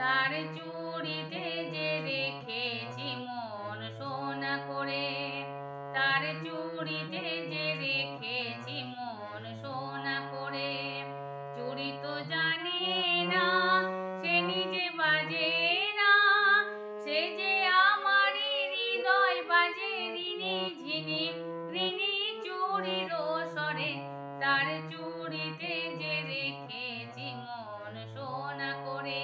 তার চুড়িতে যে রেখেছি মন সোনা করে, তার চুড়িতে যে রেখেছি মন সোনা করে। চুড়ি তো জানে না সে নিজে বাজে না, সে যে আমারই হৃদয় বাজে রিনি ঝিনি রিনি চুড়ির স্বরে। তার চুড়িতে যে রেখেছি মন সোনা করে।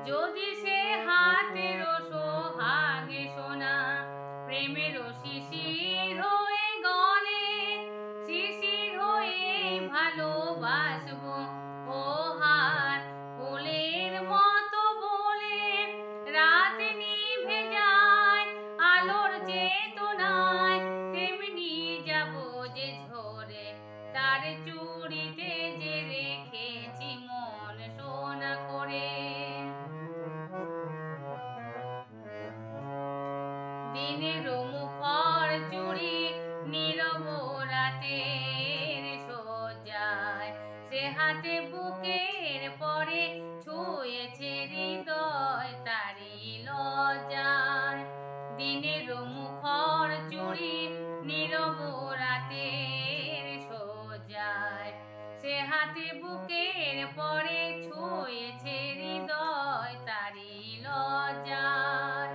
যদি সে হাতের সোহাগে সোনা প্রেমের শিশির হয়ে গলে, শিশির হয়ে ভালোবাসবো ও হাত ফুলের মতো বলে। রাত নিভে যায় আলোর চেতনায়, তেমনি যাবো যে ঝরে। তার চুড়িতে যে রেখেছি মন সোনা করে। দিনের মুখর চুড়ি নীরব রাতের সজ্জায়, সে হাতে বুকের পরে ছুঁয়েছে হৃদয় তারি লজ্জায়। দিনের মুখর চুড়ি নীরব রাতের সজ্জায়, সে হাতে বুকের পরে ছুঁয়েছে হৃদয় তারি লজ্জায়।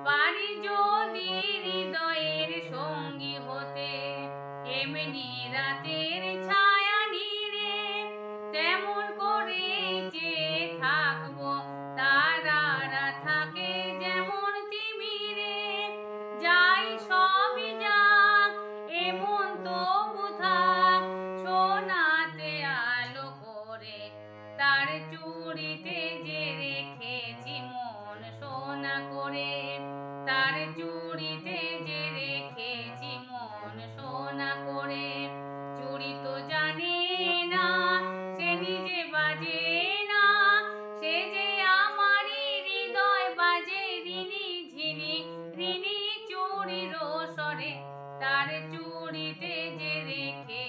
পারি যদি হৃদয়ের সঙ্গী হতে এমনি রাতের ছায়া নিরে, তেমন করে যে থাকবো তারারা থাকে যেমন তিমিরে। যাই সবই যাক এমন তবু থাক সোনাতে আলো করে। তার চুড়িতে যে রেখেছি মন সোনা করে, তার চুড়িতে যে রেখেছি মন সোনা করে। চুড়ি তো জানে না সে নিজে বাজে না, সে যে আমারই হৃদয় বাজে রিনি ঝিনি রিনি চুড়ির স্বরে। তার চুড়িতে যে রেখে